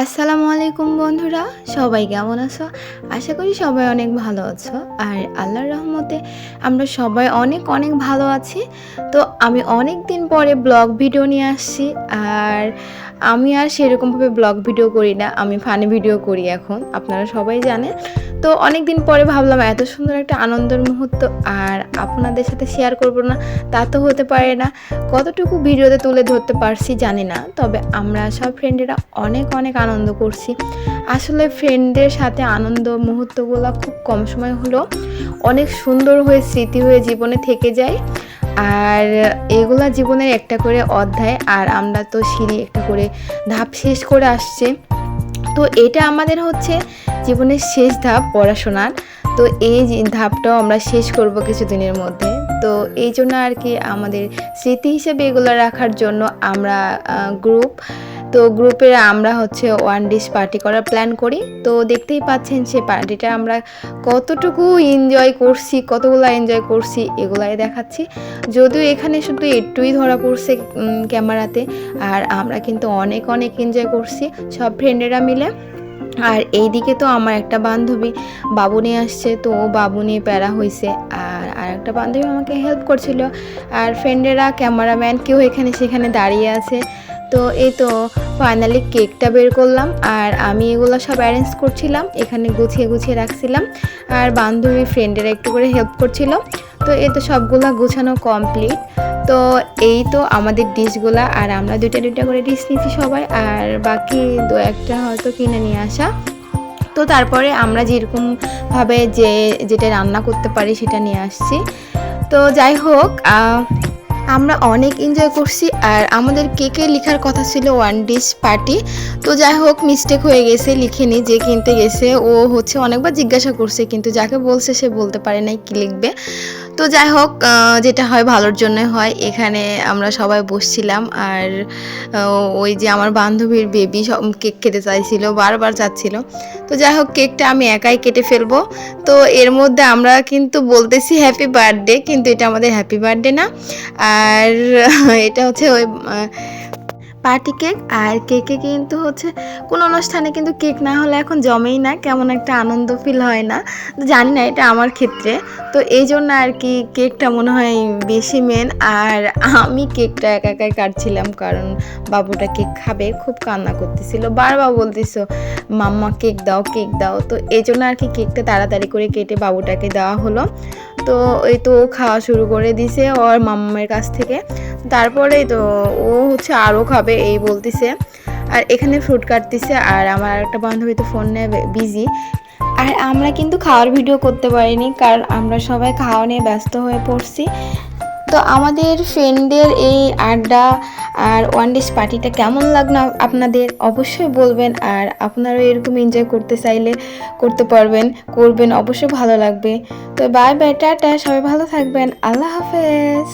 আসসালামু আলাইকুম বন্ধুরা, সবাই কেমন আছো? আশা করি সবাই অনেক ভালো আছো। আর আল্লাহর রহমতে আমরা সবাই অনেক অনেক ভালো আছি। তো আমি অনেক দিন পরে ব্লগ ভিডিও নিয়ে আসছি। আর আমি আর সেরকমভাবে ব্লগ ভিডিও করি না, আমি ফানি ভিডিও করি এখন, আপনারা সবাই জানেন। তো অনেক দিন পরে ভাবলাম এত সুন্দর একটা আনন্দের মুহূর্ত আর আপনাদের সাথে শেয়ার করব না তা তো হতে পারে না। কতটুকু ভিডিওতে তুলে ধরতে পারছি জানি না, তবে আমরা সব ফ্রেন্ডেরা অনেক অনেক আনন্দ করছি। আসলে ফ্রেন্ডদের সাথে আনন্দ মুহূর্তগুলো খুব কম সময় হলেও অনেক সুন্দর হয়ে স্মৃতি হয়ে জীবনে থেকে যায়। আর এগুলা জীবনের একটা করে অধ্যায়, আর আমরা তো সিঁড়ি একটা করে ধাপ শেষ করে আসছি। তো এটা আমাদের হচ্ছে জীবনের শেষ ধাপ পড়াশোনার। তো এই ধাপটাও আমরা শেষ করব কিছুদিনের মধ্যে। তো এই জন্য আর কি আমাদের স্মৃতি হিসেবে এগুলো রাখার জন্য আমরা গ্রুপের আমরা হচ্ছে ওয়ান ডিশ পার্টি করার প্ল্যান করি। তো দেখতেই পাচ্ছেন সে পার্টিটা আমরা কতটুকু এনজয় করছি, কতগুলো এনজয় করছি এগুলাই দেখাচ্ছি। যদিও এখানে শুধু একটুই ধরা পড়ছে ক্যামেরাতে, আর আমরা কিন্তু অনেক অনেক এনজয় করছি সব ফ্রেন্ডেরা মিলে। আর এইদিকে তো আমার একটা বান্ধবী বাবু নিয়ে আসছে, তো ও বাবু নিয়ে প্যারা হয়েছে। আর একটা বান্ধবী আমাকে হেল্প করছিল। আর ফ্রেন্ডেরা, ক্যামেরাম্যান কেউ এখানে সেখানে দাঁড়িয়ে আছে। তো এই তো ফাইনালি কেকটা বের করলাম, আর আমি এগুলো সব অ্যারেঞ্জ করছিলাম, এখানে গুছিয়ে গুছিয়ে রাখছিলাম। আর বান্ধবী ফ্রেন্ডেরা একটু করে হেল্প করছিল। তো এই তো সবগুলা গুছানো কমপ্লিট। তো এই তো আমাদের ডিশগুলা, আর আমরা দুইটা দুইটা করে ডিশ নিয়েছি সবাই, আর বাকি দু একটা হয়তো কিনে নিয়ে আসা। তো তারপরে আমরা যেরকমভাবে যেটা রান্না করতে পারি সেটা নিয়ে আসছি। তো যাই হোক, আমরা অনেক এনজয় করছি। আর আমাদের কেকে লেখার কথা ছিল ওয়ান ডিশ পার্টি। তো যাই হোক, মিস্টেক হয়ে গেছে, লিখেনি। যে কিনতে গেছে ও হচ্ছে অনেকবার জিজ্ঞাসা করছে, কিন্তু যাকে বলছে সে বলতে পারে নাই কি লিখবে। তো যাই হোক, যেটা হয় ভালোর জন্য হয়। এখানে আমরা সবাই বসছিলাম, আর ওই যে আমার বান্ধবীর বেবি সব কেক খেতে চাইছিল, বারবার চাচ্ছিল। তো যাই হোক, কেকটা আমি একাই কেটে ফেলবো। তো এর মধ্যে আমরা কিন্তু বলতেছি হ্যাপি বার্থডে, কিন্তু এটা আমাদের হ্যাপি বার্থডে না। আর এটা হচ্ছে ওই পার্টি কেক। আর কেকে কিন্তু হচ্ছে কোনো অনুষ্ঠানে কিন্তু কেক না হলে এখন জমেই না, কেমন একটা আনন্দ ফিল হয় না। তো জানি না, এটা আমার ক্ষেত্রে। তো এই জন্য আর কি কেকটা মনে হয় বেশি মেন। আর আমি কেকটা একা একাই কাটছিলাম, কারণ বাবুটা কেক খাবে, খুব কান্না করতেছিল, বারবার বলতেছো মাম্মা কেক দাও কেক দাও। তো এই জন্য আর কি কেকটা তাড়াতাড়ি করে কেটে বাবুটাকে দেওয়া হলো। তো এই তো খাওয়া শুরু করে দিছে ওর মাম্মার কাছ থেকে। তারপরেই তো ও হচ্ছে আরও খাবে এই বলতেছে। আর এখানে ফ্রুট কাটতেছে, আর আমার একটা বান্ধবী তো ফোন নিয়ে বিজি। আর আমরা কিন্তু খাওয়ার ভিডিও করতে পারিনি, কারণ আমরা সবাই খাওয়া নিয়ে ব্যস্ত হয়ে পড়ছি। তো আমাদের ফ্রেন্ডদের এই আড্ডা আর ওয়ান ডিশ পার্টিটা কেমন লাগলো আপনাদের অবশ্যই বলবেন। আর আপনারাও এরকম এনজয় করতে চাইলে করতে পারবেন, করবেন, অবশ্যই ভালো লাগবে। তো বাই বাই, টাটা, সবাই ভালো থাকবেন, আল্লাহ হাফেজ।